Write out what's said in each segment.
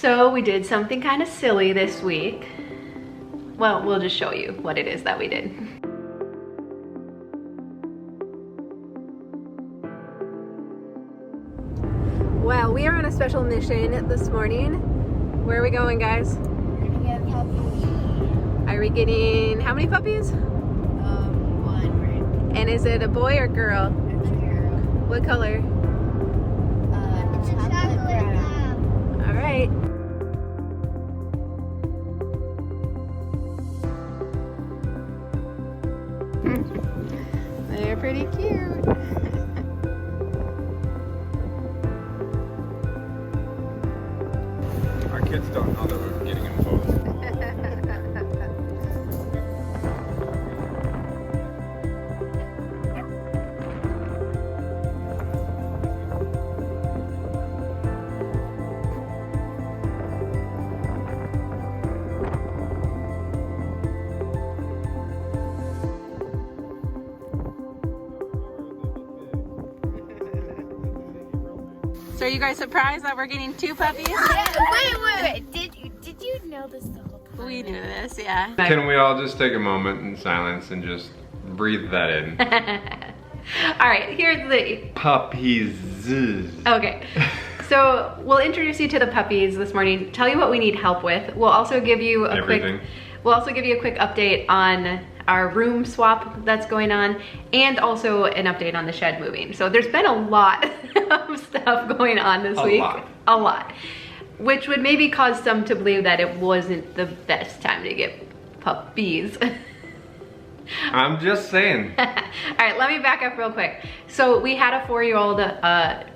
So we did something kind of silly this week. Well, we'll just show you what it is that we did. Well, we are on a special mission this morning. Where are we going, guys? We're gonna get puppies. Are we getting how many puppies? One, right? And is it a boy or girl? It's a girl. What color? Chocolate brown. All right. They're pretty cute. Our kids don't know that we're getting them both. So are you guys surprised that we're getting 2 puppies? Wait. Did you know this the whole time? We knew this, yeah. Can we all just take a moment in silence and just breathe that in? All right, here's the... Puppies. Okay, so we'll introduce you to the puppies this morning, tell you what we need help with. We'll also give you a Everything. quick update on our room swap that's going on, and also an update on the shed moving. So there's been a lot of stuff going on this week. A lot. Which would maybe cause some to believe that it wasn't the best time to get puppies. I'm just saying. All right, let me back up real quick. So we had a 4-year-old,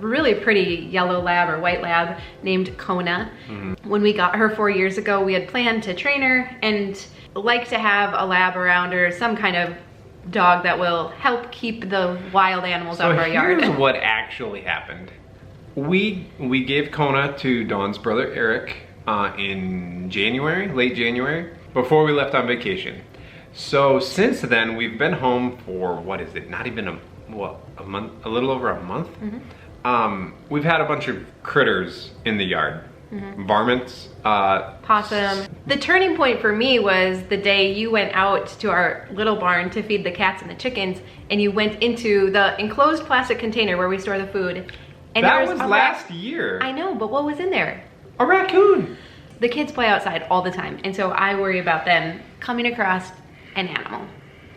really pretty yellow lab or white lab named Kona. When we got her 4 years ago, we had planned to train her and like to have a lab around her, some kind of dog that will help keep the wild animals out of our yard. Here's what actually happened. We gave Kona to Dawn's brother Eric in January, late January, before we left on vacation. So since then, we've been home for, what is it, not even a month, a little over a month? We've had a bunch of critters in the yard. Varmints. Possum. The turning point for me was the day you went out to our little barn to feed the cats and the chickens, and you went into the enclosed plastic container where we store the food. And That was last year. I know, but what was in there? A raccoon. The kids play outside all the time, and so I worry about them coming across an animal.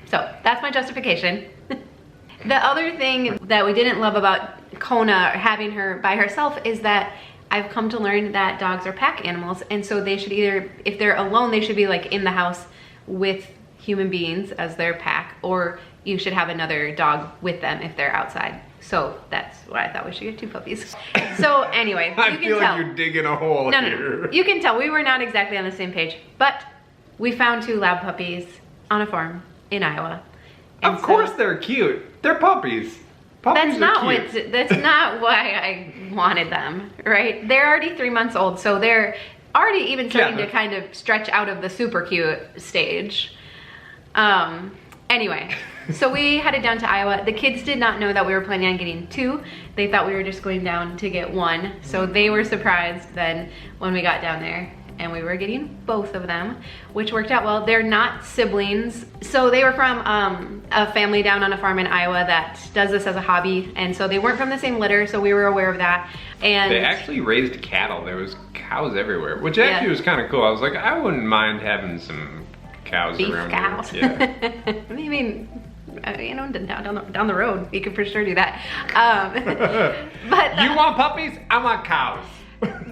So that's my justification. The other thing that we didn't love about Kona having her by herself is that I've come to learn that dogs are pack animals, and so they should either, if they're alone, they should be like in the house with human beings as their pack, or you should have another dog with them if they're outside. So that's why I thought we should get 2 puppies. So anyway, I you can feel tell. like you're digging a hole No. here. You can tell we were not exactly on the same page, but we found 2 lab puppies on a farm in Iowa. And Of course they're cute. They're puppies. Puppies that's are cute. that's not why I wanted them, right? They're already 3 months old, so they're already even starting to kind of stretch out of the super cute stage. Anyway, so we headed down to Iowa. The kids did not know that we were planning on getting 2. They thought we were just going down to get 1. So they were surprised then when we got down there and we were getting both of them, which worked out well. They're not siblings. So they were from a family down on a farm in Iowa that does this as a hobby. And so they weren't from the same litter, so we were aware of that. And They actually raised cattle. There was cows everywhere, which actually was kind of cool. I was like, I wouldn't mind having some cows beef around cows. here. Yeah. I mean, you know, down the road, you could for sure do that. But You want puppies? I want cows.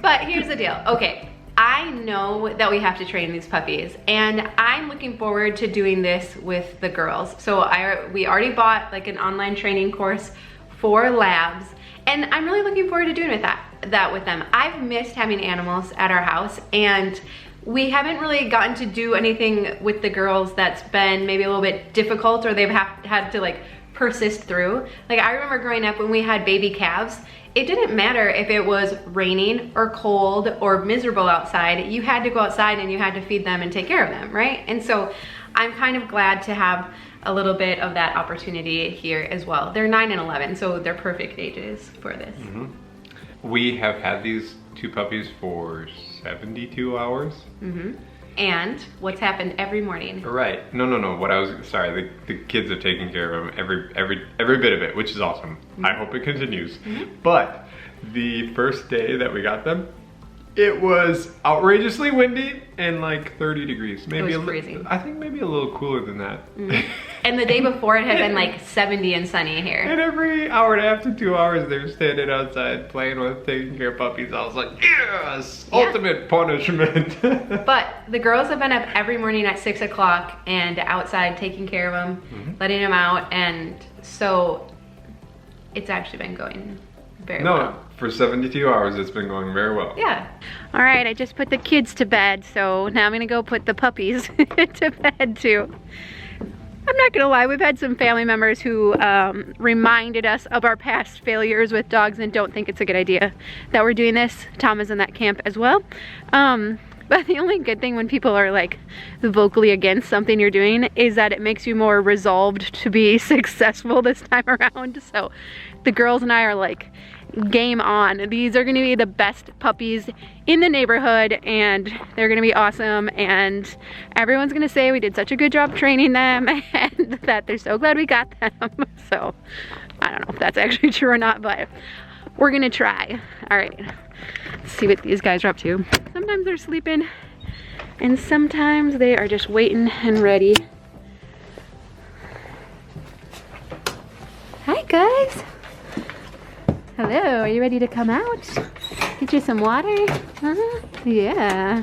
But here's the deal. Okay, I know that we have to train these puppies, and I'm looking forward to doing this with the girls. So we already bought like an online training course for labs, and I'm really looking forward to doing that with them. I've missed having animals at our house, and we haven't really gotten to do anything with the girls that's been maybe a little bit difficult, or they've had to like persist through. Like I remember growing up when we had baby calves, it didn't matter if it was raining or cold or miserable outside. You had to go outside and you had to feed them and take care of them, right? And so I'm kind of glad to have a little bit of that opportunity here as well. They're 9 and 11, so they're perfect ages for this. We have had these 2 puppies for 72 hours. And what's happened every morning. Right. No. What I was, sorry, the kids are taking care of them every bit of it, which is awesome. I hope it continues. But the first day that we got them, it was outrageously windy and like 30 degrees. Maybe it was freezing. I think maybe a little cooler than that. And the day before it had been like 70 and sunny here. And every hour and a half to 2 hours they were standing outside playing with, taking care of puppies. I was like, yes, ultimate punishment. But the girls have been up every morning at 6 o'clock and outside taking care of them, letting them out. And so it's actually been going very well. For 72 hours, it's been going very well. Yeah. All right, I just put the kids to bed, so now I'm gonna go put the puppies to bed too. I'm not gonna lie, we've had some family members who reminded us of our past failures with dogs and don't think it's a good idea that we're doing this. Tom is in that camp as well. But the only good thing when people are like vocally against something you're doing is that it makes you more resolved to be successful this time around. So the girls and I are like, game on. These are gonna be the best puppies in the neighborhood and they're gonna be awesome and everyone's gonna say we did such a good job training them and that they're so glad we got them. So I don't know if that's actually true or not, but we're gonna try. All right, let's see what these guys are up to. Sometimes they're sleeping and sometimes they are just waiting and ready. Hi guys. Hello, are you ready to come out? Get you some water? Huh? Yeah.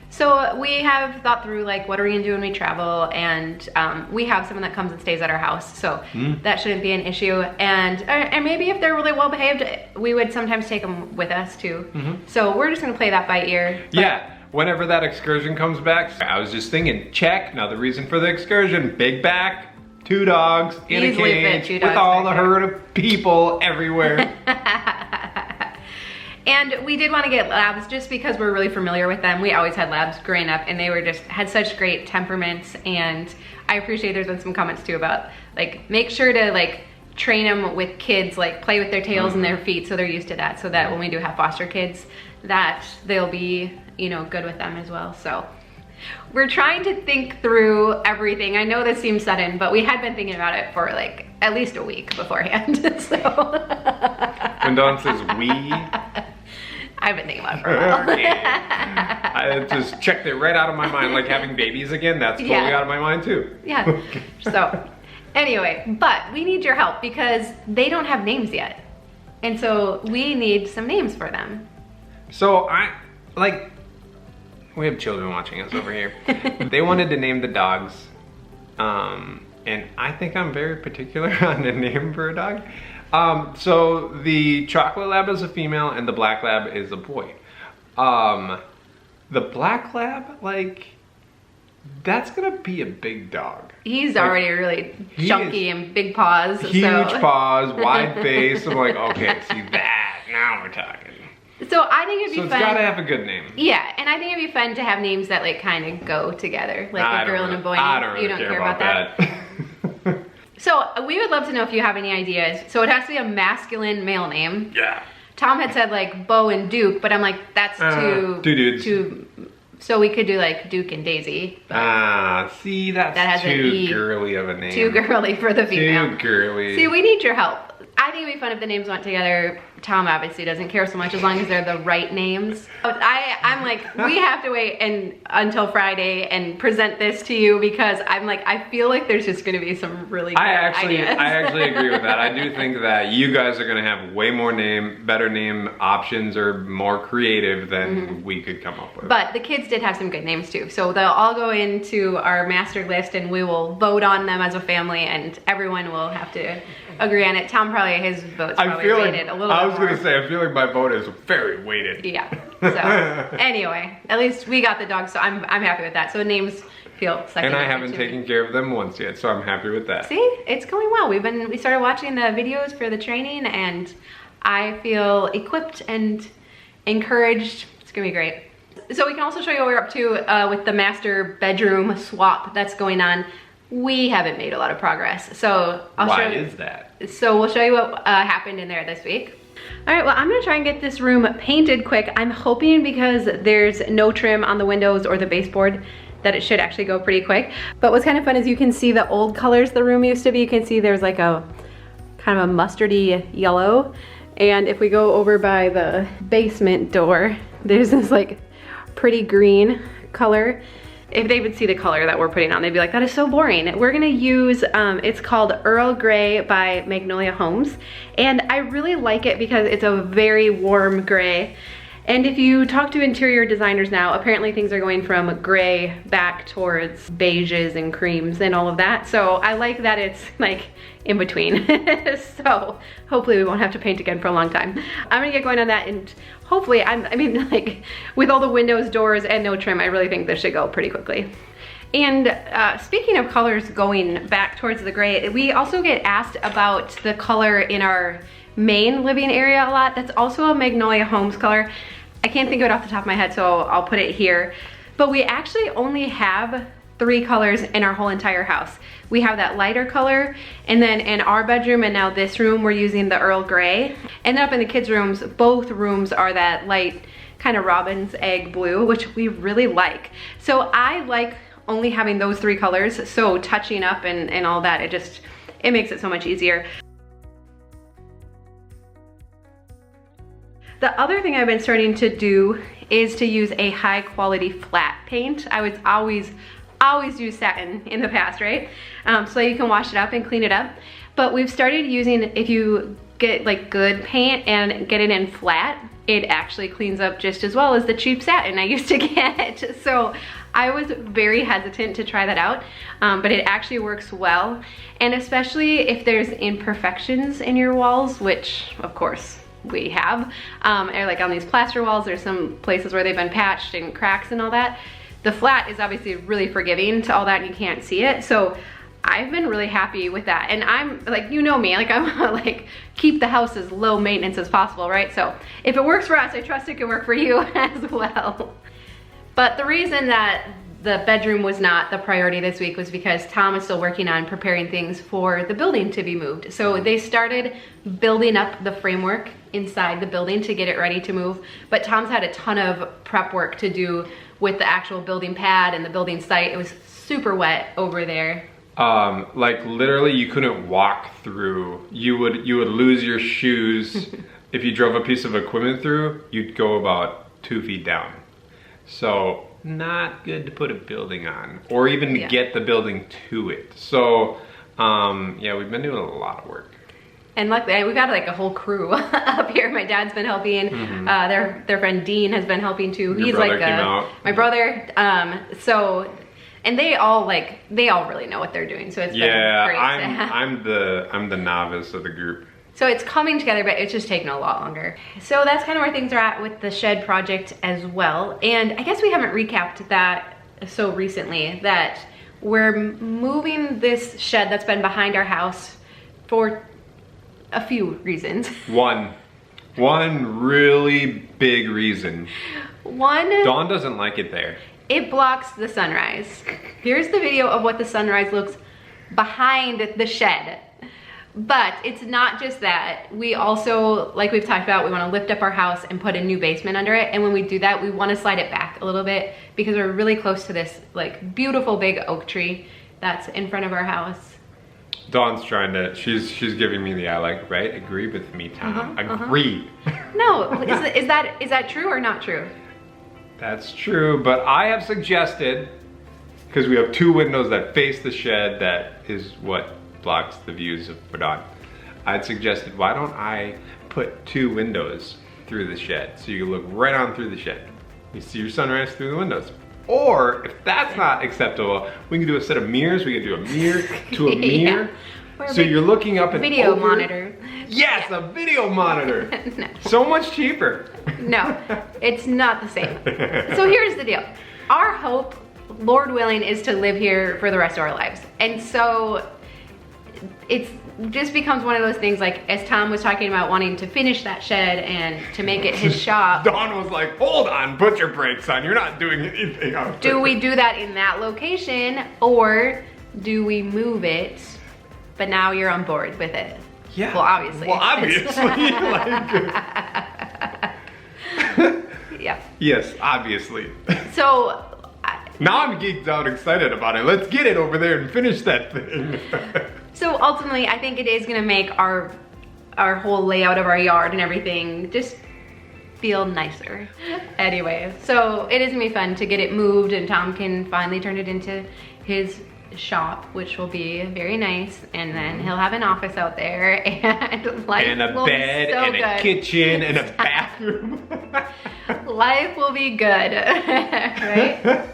So we have thought through like what are we gonna do when we travel, and we have someone that comes and stays at our house, so that shouldn't be an issue. And maybe if they're really well behaved, we would sometimes take them with us too. So we're just gonna play that by ear. Yeah, whenever that excursion comes back, I was just thinking, check, another reason for the excursion, big back, 2 dogs in a cage with all the herd of people everywhere. And we did want to get labs just because we're really familiar with them. We always had labs growing up and they were just had such great temperaments, and I appreciate there's been some comments too about like make sure to like train them with kids, like play with their tails and their feet so they're used to that, so that when we do have foster kids that they'll be, you know, good with them as well. So we're trying to think through everything. I know this seems sudden, but we had been thinking about it for like at least a week beforehand. So when Dawn says we, I've been thinking about it for a while. Okay. I just checked it right out of my mind, like having babies again. That's totally out of my mind too. Yeah. So anyway, but we need your help because they don't have names yet, and so we need some names for them. So we have children watching us over here. They wanted to name the dogs, and I think I'm very particular on the name for a dog. So the chocolate lab is a female and the black lab is a boy. The black lab, like, that's gonna be a big dog. He's like, already really chunky and big paws. Huge paws, wide face. I'm like, okay, see that, now we're talking. So I think it'd be fun. So it's gotta have a good name. Yeah, and I think it'd be fun to have names that like kind of go together, like a girl and a boy. I don't really care about that. So we would love to know if you have any ideas. So it has to be a masculine male name. Yeah. Tom had said like Bo and Duke, but I'm like, that's too dudes. So we could do like Duke and Daisy. See, that has too girly of a name. Too girly for the female. Too girly. See, we need your help. I think it'd be fun if the names went together. Tom obviously doesn't care so much as long as they're the right names. I'm like, we have to wait until Friday and present this to you because I'm like, I feel like there's just gonna be some really good ideas. I actually agree with that. I do think that you guys are gonna have way more better name options or more creative than we could come up with. But the kids did have some good names too. So they'll all go into our master list and we will vote on them as a family and everyone will have to agree on it. Tom probably, his vote's probably weighted a little bit more. I was gonna say, I feel like my vote is very weighted. Yeah, so anyway, at least we got the dogs, so I'm happy with that. So names feel second. And I haven't taken care of them once yet, so I'm happy with that. See, it's going well. We started watching the videos for the training and I feel equipped and encouraged. It's gonna be great. So we can also show you what we're up to with the master bedroom swap that's going on. We haven't made a lot of progress, so I'll show you. Why is that? So we'll show you what happened in there this week. All right, well, I'm gonna try and get this room painted quick. I'm hoping because there's no trim on the windows or the baseboard that it should actually go pretty quick. But what's kind of fun is you can see the old colors the room used to be. You can see there's like a kind of a mustardy yellow. And if we go over by the basement door, there's this like pretty green color. If they would see the color that we're putting on, they'd be like, that is so boring. We're gonna use, it's called Earl Gray by Magnolia Homes. And I really like it because it's a very warm gray. And if you talk to interior designers now, apparently things are going from gray back towards beiges and creams and all of that. So I like that it's like in between. So hopefully we won't have to paint again for a long time. I'm gonna get going on that, and hopefully, I mean, like with all the windows, doors, and no trim, I really think this should go pretty quickly. And speaking of colors going back towards the gray, we also get asked about the color in our main living area a lot. That's also a Magnolia Homes color. I can't think of it off the top of my head, so I'll put it here. But we actually only have 3 colors in our whole entire house. We have that lighter color, and then in our bedroom and now this room, we're using the Earl Gray. And then up in the kids' rooms, both rooms are that light kind of robin's egg blue, which we really like. So I like only having those 3 colors, so touching up and all that, it makes it so much easier. The other thing I've been starting to do is to use a high quality flat paint. I was always use satin in the past, right? So you can wash it up and clean it up. But we've started using, if you get like good paint and get it in flat, it actually cleans up just as well as the cheap satin I used to get. So I was very hesitant to try that out, but it actually works well. And especially if there's imperfections in your walls, which of course we have, or like on these plaster walls, there's some places where they've been patched and cracks and all that. The flat is obviously really forgiving to all that and you can't see it. So I've been really happy with that. And I'm like, you know me, like I'm like, keep the house as low maintenance as possible, right? So if it works for us, I trust it can work for you as well. But the reason that the bedroom was not the priority this week was because Tom is still working on preparing things for the building to be moved. So they started building up the framework inside the building to get it ready to move. But Tom's had a ton of prep work to do with the actual building pad and the building site. It was super wet over there. Like literally you couldn't walk through. You would lose your shoes. If you drove a piece of equipment through, you'd go about 2 feet down. So not good to put a building on, or even to get the building to it. So yeah, we've been doing a lot of work. And luckily, we've got like a whole crew up here. My dad's been helping. Their friend Dean has been helping too. Your brother came out. My brother. So, and they all really know what they're doing. So it's been great. I'm the novice of the group. So it's coming together, but it's just taking a lot longer. So that's kind of where things are at with the shed project as well. And I guess we haven't recapped that so recently, that we're moving this shed that's been behind our house for a few reasons. One really big reason. Dawn doesn't like it there. It blocks the sunrise. Here's the video of what the sunrise looks behind the shed. But it's not just that. We also, like we've talked about, we want to lift up our house and put a new basement under it. And when we do that, we want to slide it back a little bit because we're really close to this like beautiful big oak tree that's in front of our house. Dawn's trying to, she's giving me the eye like, right? Agree with me, Tom. Agree. No, is that true or not true? That's true, but I have suggested, because we have 2 windows that face the shed, that is what blocks the views for Dawn. I'd suggested, why don't I put 2 windows through the shed so you can look right on through the shed. You see your sunrise through the windows. Or if that's not acceptable, we can do a set of mirrors. We can do a mirror to a mirror. Yeah. So you're looking up at video monitor. Yes, yeah. A video monitor. No. So much cheaper. No, it's not the same. So here's the deal. Our hope, Lord willing, is to live here for the rest of our lives. And so it just becomes one of those things, like as Tom was talking about wanting to finish that shed and to make it his shop. Dawn was like, hold on, put your brakes on. You're not doing anything else. Do we do that in that location, or do we move it, but now you're on board with it? Yeah. Well, obviously. Well, obviously. Yeah. Yes, obviously. So. Now I'm geeked out excited about it. Let's get it over there and finish that thing. So ultimately, I think it is gonna make our whole layout of our yard and everything just feel nicer. Anyway, so it is gonna be fun to get it moved, and Tom can finally turn it into his shop, which will be very nice, and then he'll have an office out there, and life and a will bed be so and good. a kitchen and a bathroom. Life will be good, right?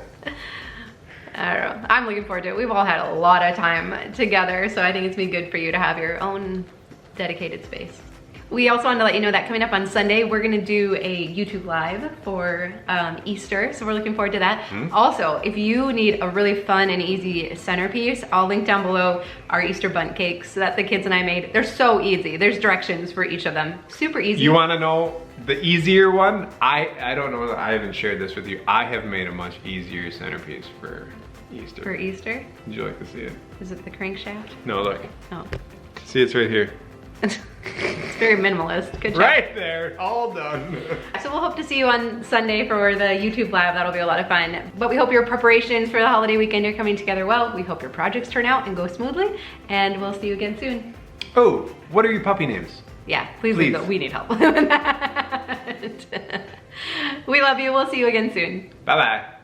I don't know. I'm looking forward to it. We've all had a lot of time together, so I think it's been good for you to have your own dedicated space. We also wanted to let you know that coming up on Sunday, we're gonna do a YouTube Live for Easter, so we're looking forward to that. Also, if you need a really fun and easy centerpiece, I'll link down below our Easter bundt cakes that the kids and I made. They're so easy. There's directions for each of them. Super easy. You wanna know the easier one? I don't know, I haven't shared this with you. I have made a much easier centerpiece for Easter. For Easter? Would you like to see it? Is it the crankshaft? No, look. Oh. See, it's right here. It's very minimalist. Good job. Right there, all done. So we'll hope to see you on Sunday for the YouTube Live. That'll be a lot of fun. But we hope your preparations for the holiday weekend are coming together well. We hope your projects turn out and go smoothly. And we'll see you again soon. Oh, what are your puppy names? Yeah, please. Leave those. We need help with that. We love you. We'll see you again soon. Bye-bye.